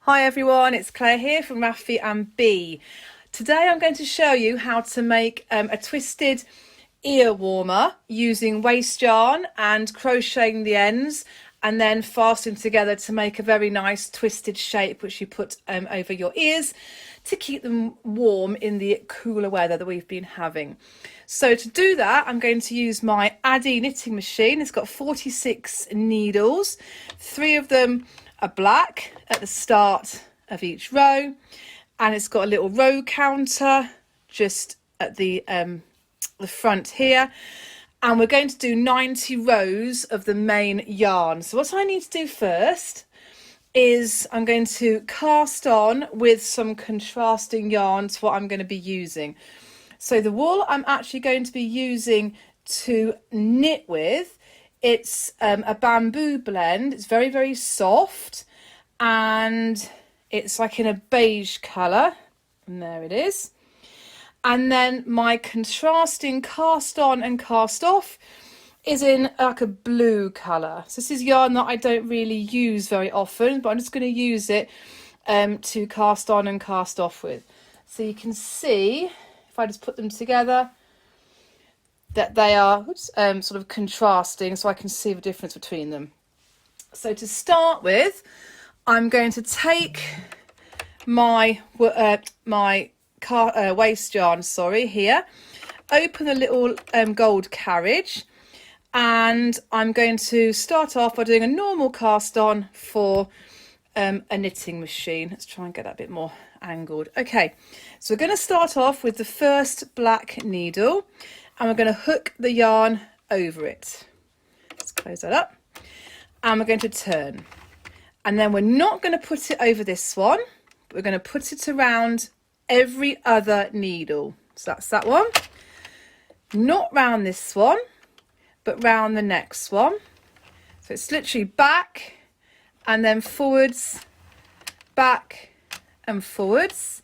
Hi everyone, it's Claire here from Rafi and B. Today I'm going to show you how to make a twisted ear warmer using waste yarn and crocheting the ends and then fastening together to make a very nice twisted shape which you put over your ears to keep them warm in the cooler weather that we've been having. So to do that, I'm going to use my Addi knitting machine. It's got 46 needles, 3 of them are black at the start of each row, and it's got a little row counter just at the front here, and we're going to do 90 rows of the main yarn. So what I need to do first is I'm going to cast on with some contrasting yarn to what I'm going to be using. So the wool I'm actually going to be using to knit with, it's a bamboo blend. It's very, very soft and it's like in a beige colour. And there it is. And then my contrasting cast on and cast off is in like a blue colour. So this is yarn that I don't really use very often, but I'm just going to use it to cast on and cast off with. So you can see, if I just put them together, that they are sort of contrasting, so I can see the difference between them. So to start with, I'm going to take my waste yarn, here, open a little gold carriage, and I'm going to start off by doing a normal cast on for a knitting machine. Let's try and get that a bit more angled. Okay, so we're going to start off with the first black needle, and we're going to hook the yarn over it. Let's close that up. And we're going to turn. And then we're not going to put it over this one, but we're going to put it around every other needle. So that's that one. Not round this one, but round the next one. So it's literally back and then forwards, back and forwards.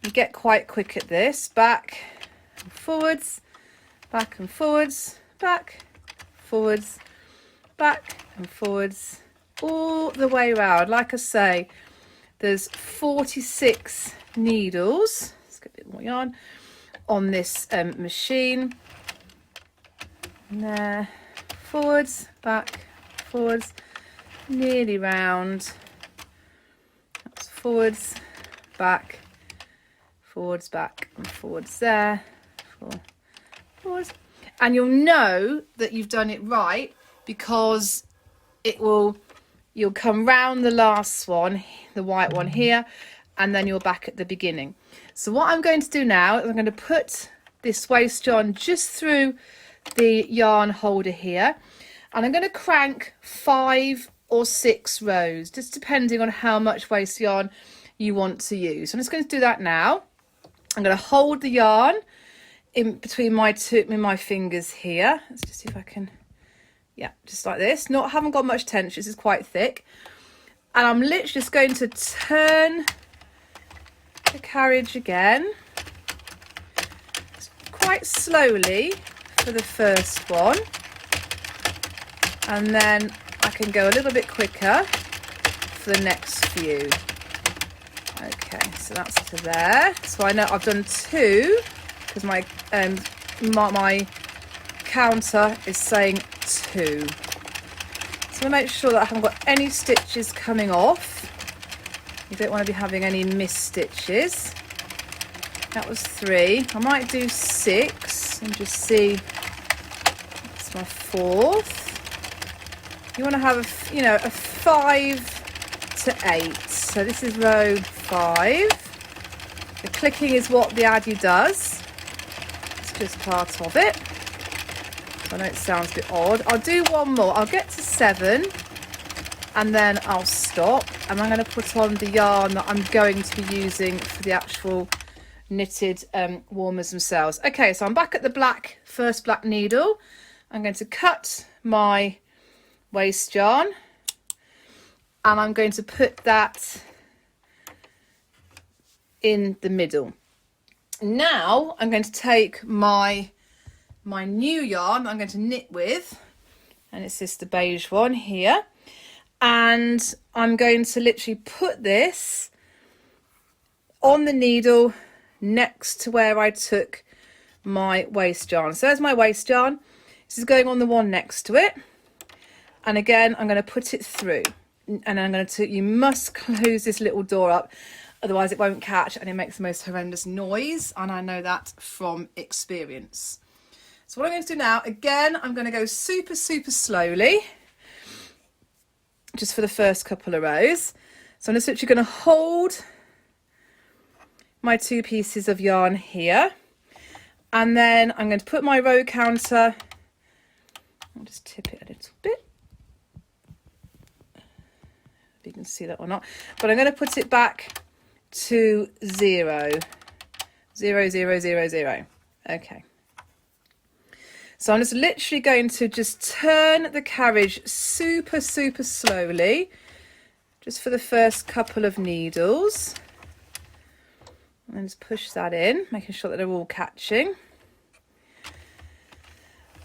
You get quite quick at this. Back and forwards, back and forwards, back, forwards, back and forwards, all the way around. Like I say, there's 46 needles. Let's get a bit more yarn on this machine. And there, forwards, back, forwards, nearly round. That's forwards, back, and forwards there. Forwards. And you'll know that you've done it right because you'll come round the last one, the white one here, and then you're back at the beginning. So what I'm going to do now is I'm going to put this waste yarn just through the yarn holder here, and I'm going to crank 5 or 6 rows, just depending on how much waste yarn you want to use. So I'm just going to do that now. I'm going to hold the yarn in between my fingers here. Let's just see if I can, yeah, just like this. Haven't got much tension, this is quite thick. And I'm literally just going to turn the carriage again, quite slowly for the first one. And then I can go a little bit quicker for the next few. Okay, so that's to there. So I know I've done 2 because my counter is saying 2. So I'm going to make sure that I haven't got any stitches coming off. You don't want to be having any missed stitches. That was 3. I might do 6 and just see. That's my 4th. You want to have a 5 to 8. So this is row 5. The clicking is what the Addi does. It's just part of it. I know it sounds a bit odd. I'll do one more. I'll get to 7 and then I'll stop. And I'm going to put on the yarn that I'm going to be using for the actual knitted warmers themselves. Okay, so I'm back at the first black needle. I'm going to cut my waste yarn and I'm going to put that in the middle. Now I'm going to take my new yarn I'm going to knit with, and it's just the beige one here, And I'm going to literally put this on the needle next to where I took my waste yarn. So there's my waste yarn. This is going on the one next to it. And again, I'm going to put it through. And I'm going to, you must close this little door up, otherwise it won't catch and it makes the most horrendous noise. And I know that from experience. So what I'm going to do now, again, I'm going to go super, super slowly, just for the first couple of rows. So I'm just literally going to hold my 2 pieces of yarn here. And then I'm going to put my row counter, I'll just tip it a little bit. If you can see that or not, but I'm going to put it back to 0, 0, 0, 0, 0. Okay. So I'm just literally going to just turn the carriage super, super slowly, just for the first couple of needles. And just push that in, making sure that they're all catching.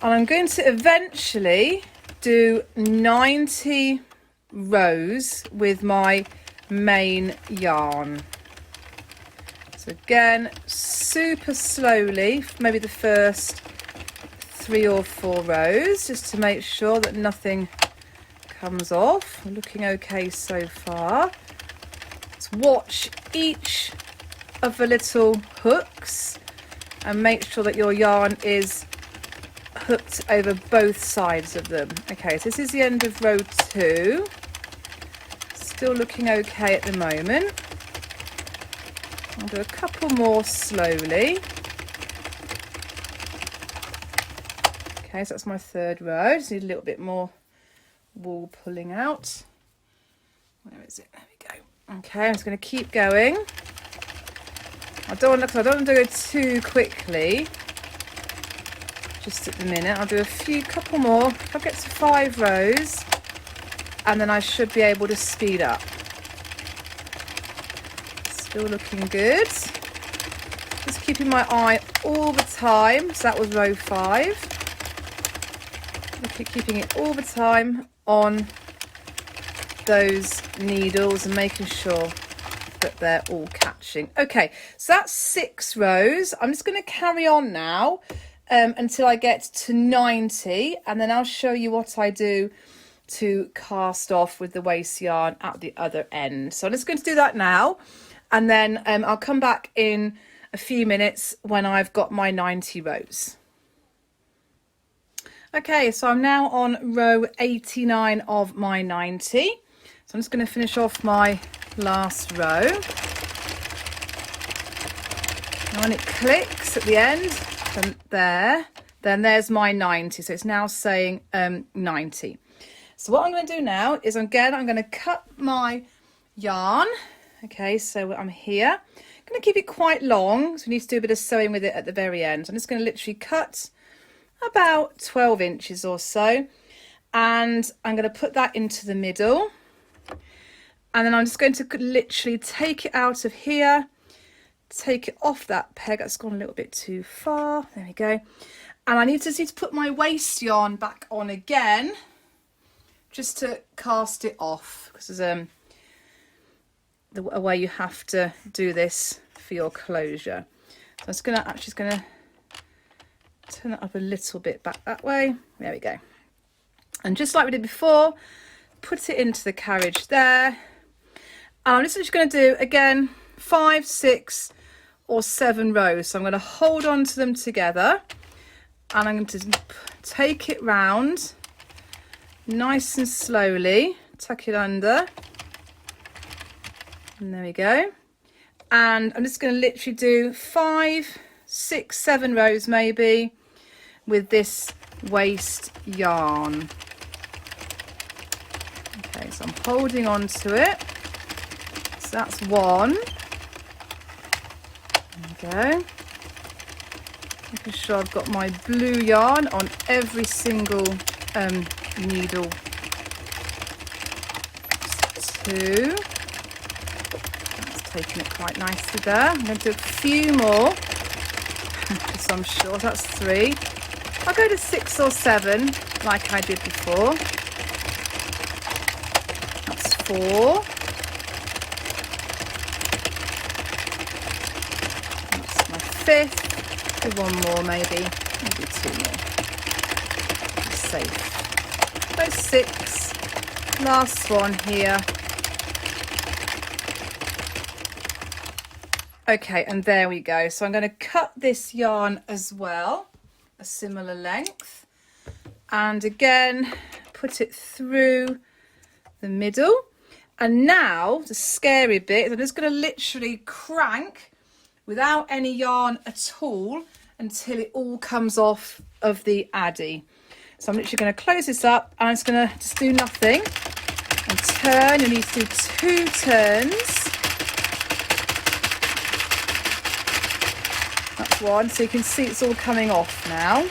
And I'm going to eventually do 90 rows with my main yarn. So again, super slowly, maybe the first 3 or 4 rows, just to make sure that nothing comes off. We're looking okay so far. Let's watch each of the little hooks and make sure that your yarn is hooked over both sides of them. Okay, so this is the end of row 2. Still looking okay at the moment. I'll do a couple more slowly. Okay, so that's my 3rd row. Just need a little bit more wool pulling out. Where is it? There we go. Okay, I'm just going to keep going. I don't want to do it too quickly. Just at the minute, I'll do a couple more. I'll get to 5 rows, and then I should be able to speed up. Still looking good. Just keeping my eye all the time. So that was row 5. Keeping it all the time on those needles and making sure that they're all catching. Okay, so that's 6 rows. I'm just going to carry on now until I get to 90, and then I'll show you what I do to cast off with the waste yarn at the other end. So I'm just going to do that now, and then I'll come back in a few minutes when I've got my 90 rows. Okay, so I'm now on row 89 of my 90. So I'm just going to finish off my last row. And when it clicks at the end, then there's my 90. So it's now saying 90. So what I'm going to do now is I'm going to cut my yarn. Okay, so I'm here. I'm going to keep it quite long, so we need to do a bit of sewing with it at the very end. I'm just going to literally cut about 12 inches or so, and I'm going to put that into the middle, and then I'm just going to literally take it out of here, take it off that peg. That's gone a little bit too far. There we go. And I just need to put my waste yarn back on again, just to cast it off, because there's a way you have to do this for your closure. So I'm actually going to turn it up a little bit back that way. There we go. And just like we did before, put it into the carriage there. And I'm just going to do, again, 5, 6 or 7 rows. So I'm going to hold on to them together, and I'm going to take it round nice and slowly, tuck it under. And there we go. And I'm just going to literally do 5, 6, 7 rows maybe with this waste yarn. Okay, so I'm holding on to it. So that's 1. There we go. Making sure I've got my blue yarn on every single needle. 2. Taking it quite nicely there. I'm going to do a few more, so I'm sure that's 3. I'll go to 6 or 7 like I did before. 4. That's my 5th. Do one more maybe 2 more. Safe. That's 6. Last one here. Okay, and there we go. So I'm going to cut this yarn as well, a similar length, and again put it through the middle. And now the scary bit is I'm just going to literally crank without any yarn at all until it all comes off of the Addi. So I'm literally going to close this up, and I'm just going to just do nothing and turn. You need to do 2 turns. That's one, so you can see it's all coming off now.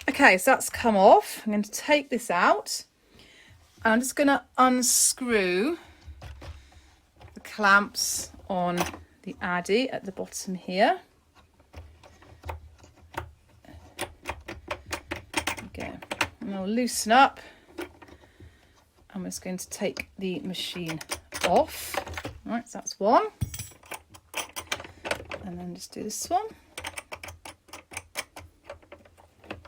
Okay, so that's come off. I'm going to take this out. And I'm just going to unscrew the clamps on the Addi at the bottom here. Okay, and I'll loosen up. I'm just going to take the machine off. Right, so that's one. And then just do this one.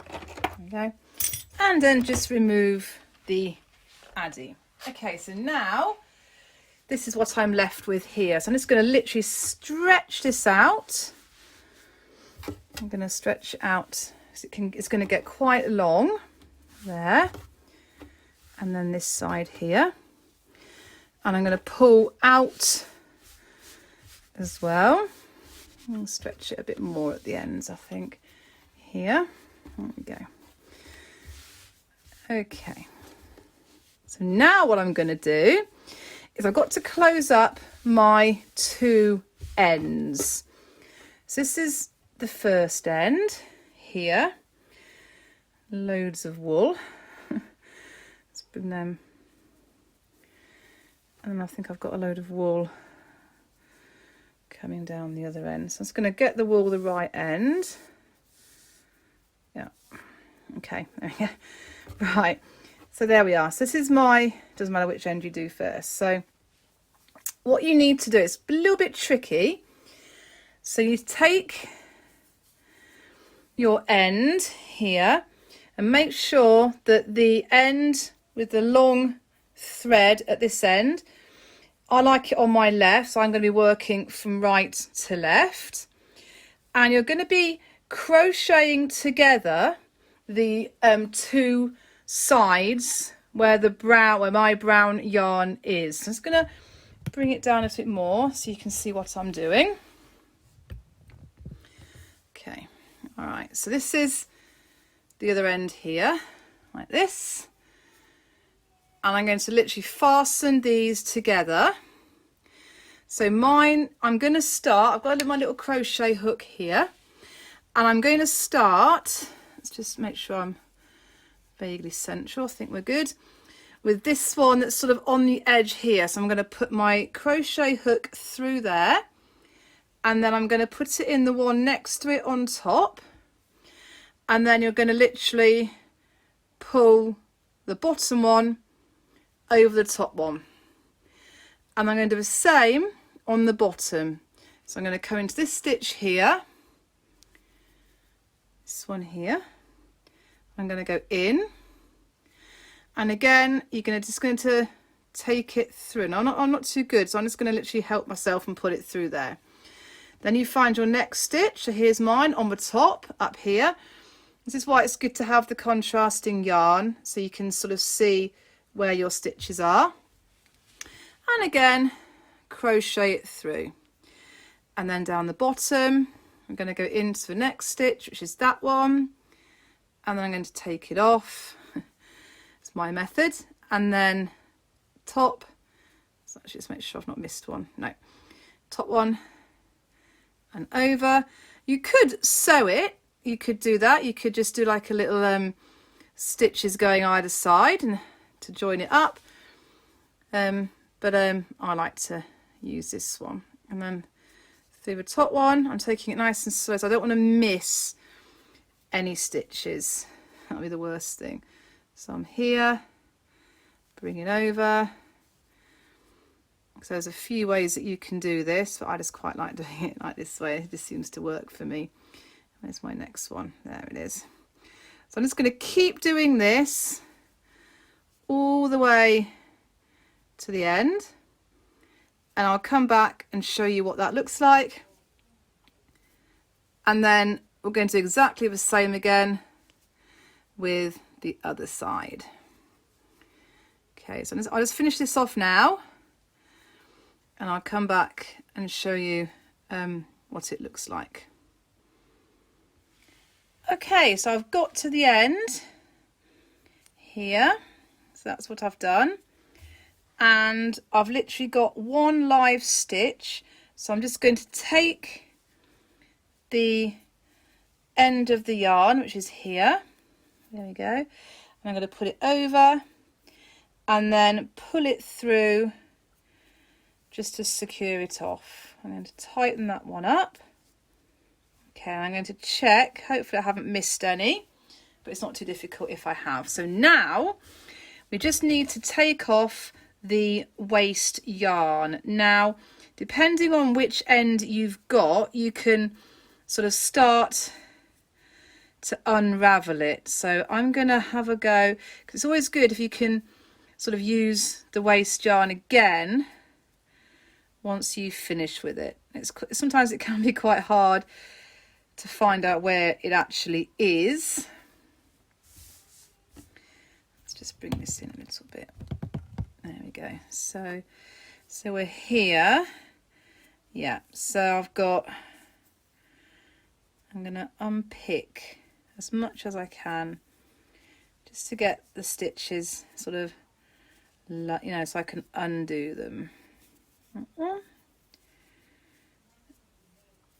There we go. And then just remove the Addi. Okay, so now this is what I'm left with here. So I'm just going to literally stretch this out. I'm going to stretch it out because it's going to get quite long there. And then this side here. And I'm going to pull out as well. I'll stretch it a bit more at the ends, I think. Here. There we go. Okay. So now what I'm going to do is I've got to close up my 2 ends. So this is the first end here. Loads of wool. Let's bring them. And I think I've got a load of wool coming down the other end. So I'm just going to get the wool the right end. Yeah. Okay. Right. So there we are. So this is my, doesn't matter which end you do first. So what you need to do, it's a little bit tricky. So you take your end here and make sure that the end with the long thread at this end, I like it on my left, so I'm going to be working from right to left, and you're going to be crocheting together the 2 sides where my brown yarn is. So I'm just going to bring it down a bit more so you can see what I'm doing. Okay, all right, so this is the other end here, like this. And I'm going to literally fasten these together. So mine, I'm going to start, I've got my little crochet hook here. And I'm going to start, let's just make sure I'm vaguely central, I think we're good. With this one that's sort of on the edge here. So I'm going to put my crochet hook through there. And then I'm going to put it in the one next to it on top. And then you're going to literally pull the bottom one over the top one, and I'm going to do the same on the bottom. So I'm going to come into this stitch here, this one here, I'm going to go in, and again you're just going to take it through. Now I'm not too good, so I'm just going to literally help myself and put it through there. Then you find your next stitch. So here's mine on the top up here. This is why it's good to have the contrasting yarn, so you can sort of see where your stitches are, and again crochet it through. And then down the bottom I'm going to go into the next stitch, which is that one, and then I'm going to take it off. It's my method. And then top, so let's just make sure I've not missed one. No, top one and over. You could sew it, you could do that, you could just do like a little stitches going either side and to join it up, but I like to use this one. And then through the top one I'm taking it nice and slow, so I don't want to miss any stitches. That'll be the worst thing. So I'm here, bring it over. So there's a few ways that you can do this, but I just quite like doing it like this way. It just seems to work for me. Where's my next one? There it is. So I'm just going to keep doing this all the way to the end, and I'll come back and show you what that looks like. And then we're going to do exactly the same again with the other side. Okay, so I'll just finish this off now, and I'll come back and show you what it looks like. Okay, so I've got to the end here, so that's what I've done, and I've literally got one live stitch. So I'm just going to take the end of the yarn, which is here, there we go, and I'm going to put it over and then pull it through just to secure it off. I'm going to tighten that one up. Okay, I'm going to check, hopefully I haven't missed any, but it's not too difficult if I have. So now we just need to take off the waste yarn. Now, depending on which end you've got, you can sort of start to unravel it. So I'm going to have a go, because it's always good if you can sort of use the waste yarn again once you finish with it. Sometimes it can be quite hard to find out where it actually is. Let's just bring this in a little bit. There we go. So we're here. Yeah, so I'm going to unpick as much as I can just to get the stitches sort of, so I can undo them.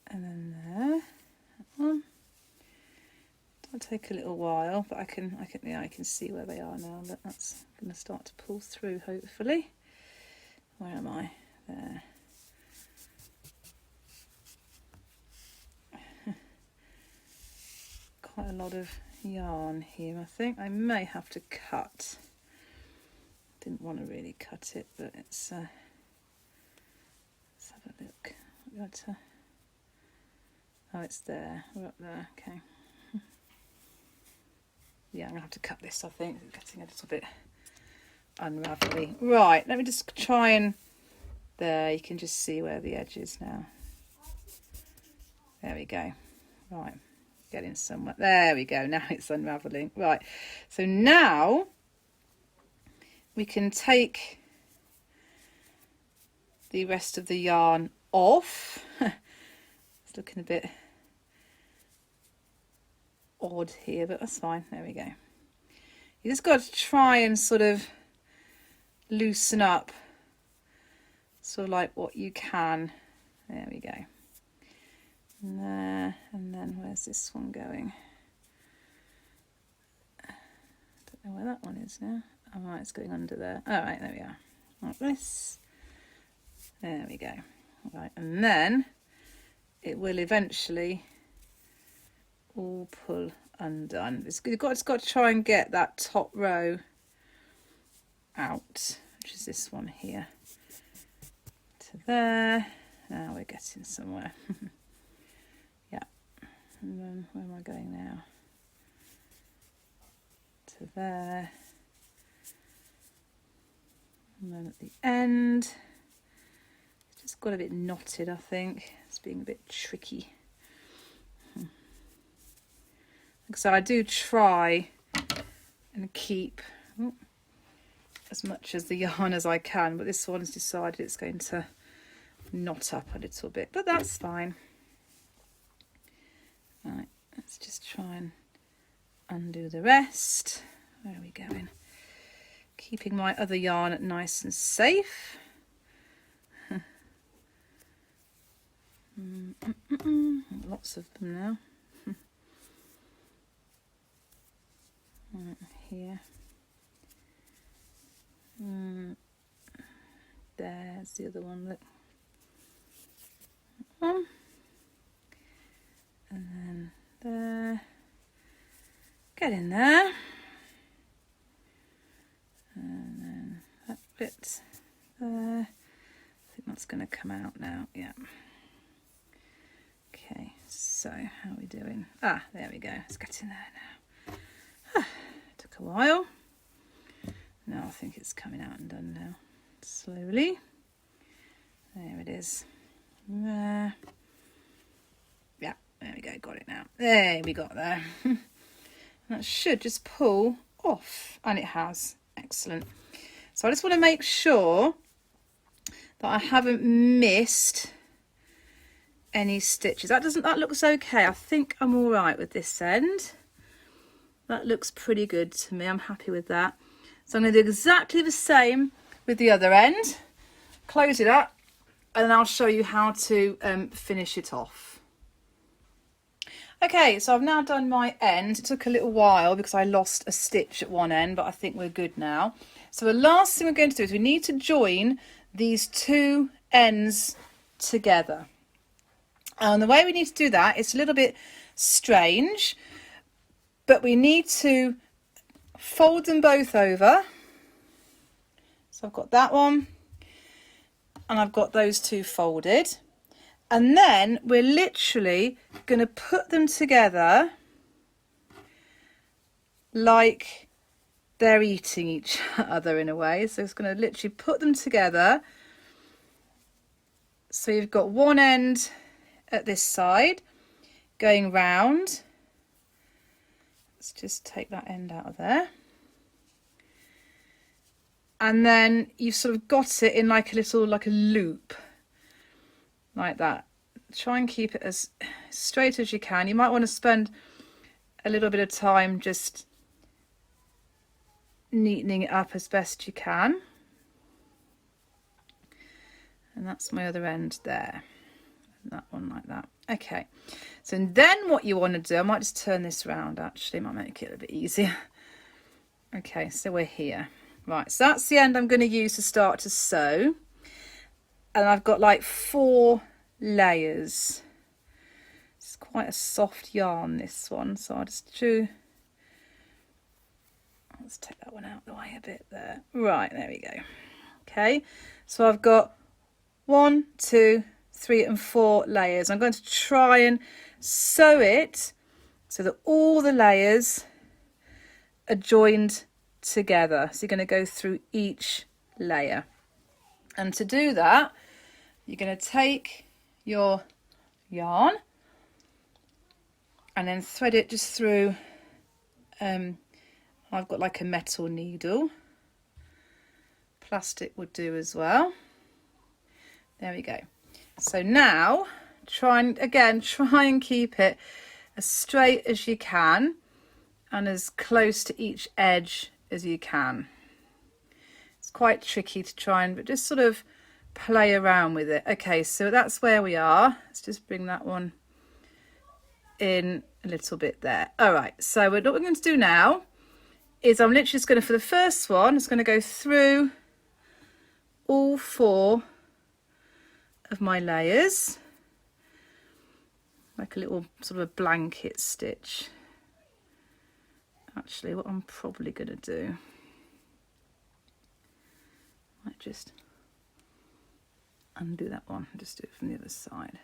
And then there. That'll take a little while, but I can see where they are now. But that's going to start to pull through, hopefully. Where am I? There. Quite a lot of yarn here. I think I may have to cut. Didn't want to really cut it, but it's. Let's have a look. Oh, it's there. We're up there. Okay. Yeah, I'm going to have to cut this, I think. It's getting a little bit unravelly. Right, let me just try and... There, you can just see where the edge is now. There we go. Right, getting somewhere. There we go. Now it's unravelling. Right, so now we can take the rest of the yarn off. It's looking a bit odd here, but that's fine. There we go. You just got to try and sort of loosen up sort of like what you can. There we go. And there, and then where's this one going? Don't know where that one is now. Oh, right, it's going under there. All right, there we are. Like this. There we go. Right, and then it will eventually all pull undone. You've got to try and get that top row out, which is this one here, to there. Now we're getting somewhere. Yeah, and then where am I going now? To there, and then at the end it's just got a bit knotted. I think it's being a bit tricky. So I do try and keep as much as the yarn as I can, but this one's decided it's going to knot up a little bit, but that's fine. Right, let's just try and undo the rest. Where are we going? Keeping my other yarn nice and safe. Lots of them now. Right, here. There's the other one. Look. And then there. Get in there. bit there. I think that's going to come out now. Yeah. Okay, so how are we doing? Ah, there we go. It's getting there now. Took a while. Now I think it's coming out and done now. Slowly. There it is. There. Yeah, there we go. Got it now. There we got there. That should just pull off, and it has. Excellent. So I just want to make sure that I haven't missed any stitches. That looks okay. I think I'm all right with this end. That looks pretty good to me. I'm happy with that. So I'm going to do exactly the same with the other end. Close it up, and then I'll show you how to finish it off. Okay, so I've now done my end. It took a little while because I lost a stitch at one end, but I think we're good now. So the last thing we're going to do is we need to join these two ends together. And the way we need to do that, it's a little bit strange, but we need to fold them both over. So I've got that one, and I've got those two folded. And then we're literally going to put them together like they're eating each other in a way. So it's going to literally put them together. So you've got one end at this side going round. Let's just take that end out of there. And then you've sort of got it in like a loop. Like that. Try and keep it as straight as you can. You might want to spend a little bit of time just neatening it up as best you can. And that's my other end there. That one like that. Okay. So then what you want to do, I might just turn this round actually, might make it a little bit easier. Okay, so we're here. Right, so that's the end I'm going to use to start to sew. And I've got like 4 layers. It's quite a soft yarn, this one, so I'll just do. Let's take that one out of the way a bit there. Right, there we go. Okay, so I've got 1, 2, 3 and 4 layers. I'm going to try and sew it so that all the layers are joined together. So you're going to go through each layer, and to do that you're going to take your yarn and then thread it just through. I've got like a metal needle. Plastic would do as well. There we go. So now try and keep it as straight as you can and as close to each edge as you can. It's quite tricky to try and, but just sort of play around with it. Okay, so that's where we are. Let's just bring that one in a little bit there. All right, so what we're going to do now is I'm literally just going to, for the first one, it's going to go through all 4 of my layers, like a little sort of a blanket stitch. Actually, what I'm probably going to do, I might just undo that one and just do it from the other side.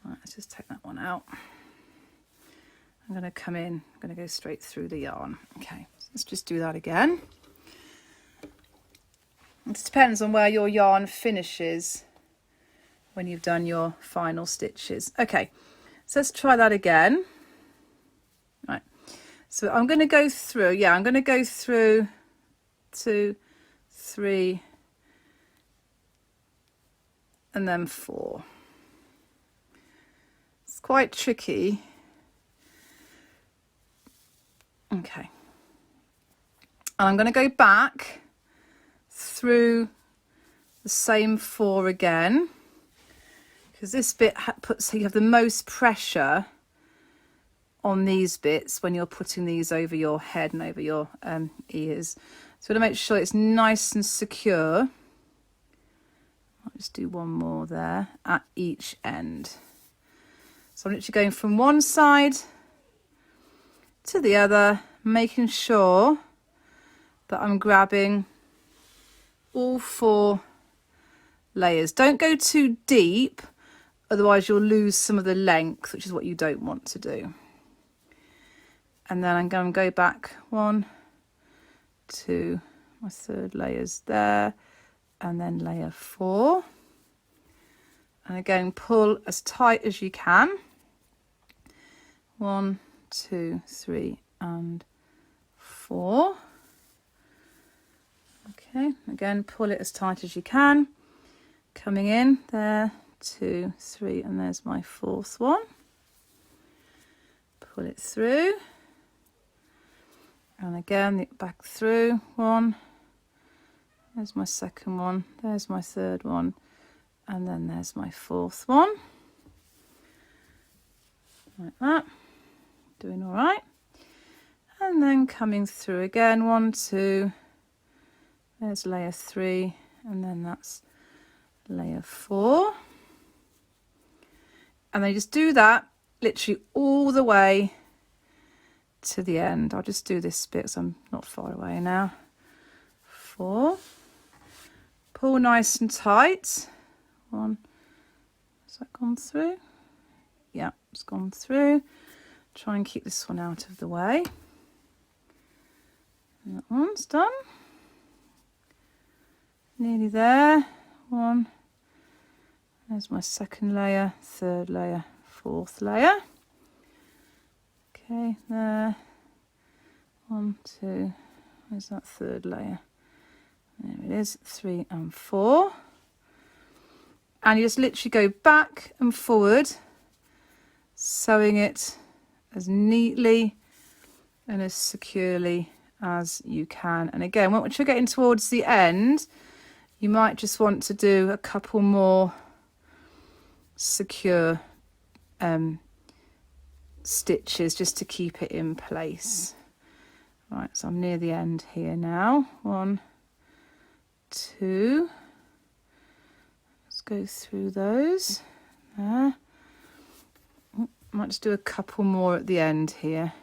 Right, let's just take that one out. I'm going to come in, I'm going to go straight through the yarn. Okay, so let's just do that again. It depends on where your yarn finishes when you've done your final stitches. Okay, so let's try that again. Right, so I'm going to go through, I'm going to go through 2, 3, and then 4. It's quite tricky. Okay, and I'm going to go back through the same 4 again, because this bit puts, you have the most pressure on these bits when you're putting these over your head and over your ears. So to make sure it's nice and secure, I'll just do one more there at each end. So I'm literally going from one side to the other, making sure that I'm grabbing all 4 layers. Don't go too deep, otherwise you'll lose some of the length, which is what you don't want to do. And then I'm going to go back 1, 2, my 3rd layer's there, and then layer 4. And again, pull as tight as you can. 1, 2, 3, and 4. Okay, again, pull it as tight as you can. Coming in there, 2, 3, and there's my 4th one. Pull it through. And again, back through 1. There's my 2nd one. There's my 3rd one. And then there's my 4th one. Like that. Doing all right. And then coming through again, 1, 2. There's layer 3. And then that's layer 4. And then you just do that literally all the way to the end. I'll just do this bit so I'm not far away now. 4. Pull nice and tight. 1. Has that gone through? Yeah, it's gone through. Try and keep this one out of the way. And that one's done. Nearly there. 1. There's my 2nd layer, 3rd layer, 4th layer. Okay, there. 1, 2. There's that 3rd layer. There it is, 3 and 4. And you just literally go back and forward, sewing it as neatly and as securely as you can. And again, once you're getting towards the end, you might just want to do a couple more secure stitches just to keep it in place. Right, so I'm near the end here now. 1, 2. Let's go through those. There. Might just do a couple more at the end here.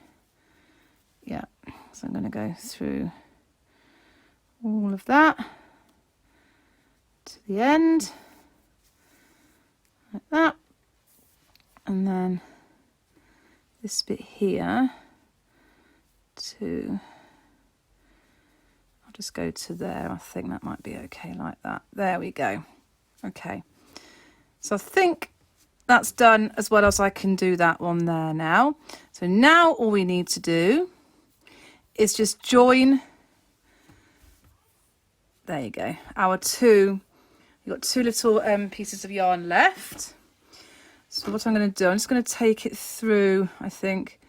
Yeah, so I'm going to go through all of that to the end, like that. And then this bit here to, I'll just go to there. I think that might be okay like that. There we go. Okay, so I think that's done as well as I can do that one there now. So now all we need to do is just join, there you go, our 2, you've got 2 little pieces of yarn left. So what I'm going to do, I'm just going to take it through, I think,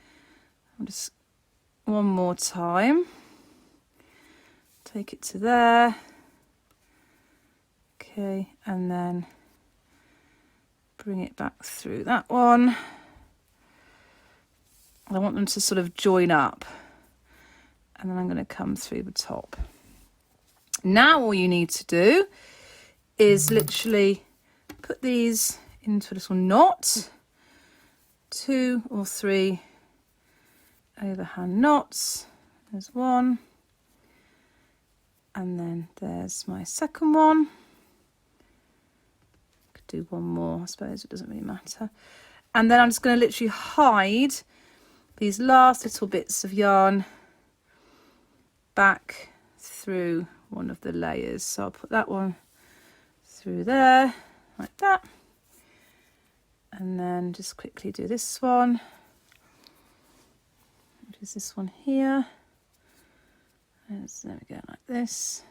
I'll just one more time, take it to there, okay, and then bring it back through that one. I want them to sort of join up, and then I'm going to come through the top. Now all you need to do is literally put these into a little knot, 2 or 3 overhand knots. There's one, and then there's my 2nd one. Could do one more, I suppose, it doesn't really matter. And then I'm just going to literally hide these last little bits of yarn back through one of the layers. So I'll put that one through there like that, and then just quickly do this one, which is this one here. There we go, like this.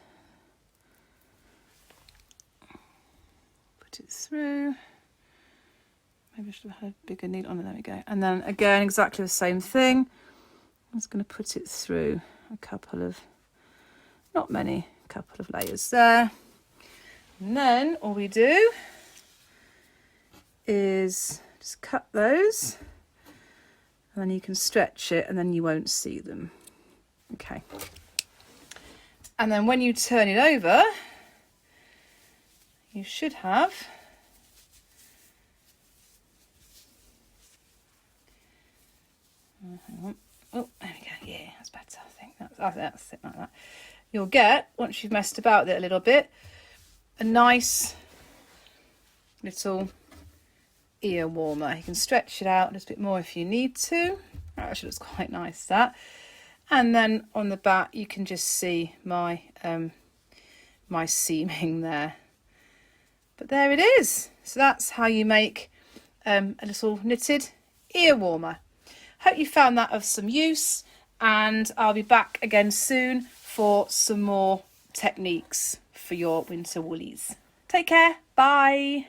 Put it through. Maybe I should have had a bigger needle on it. There we go. And then again, exactly the same thing. I'm just going to put it through a couple of, not many, a couple of layers there. And then all we do is just cut those, and then you can stretch it and then you won't see them. Okay. And then when you turn it over, you should have hang on. Oh, there we go. Yeah, that's better. I think that's it like that. you'll get, once you've messed about with it a little bit, a nice little ear warmer. You can stretch it out a little bit more if you need to. That actually looks quite nice, that. And then on the back you can just see my my seaming there. But there it is. So that's how you make a little knitted ear warmer. Hope you found that of some use, and I'll be back again soon for some more techniques for your winter woolies. Take care. Bye.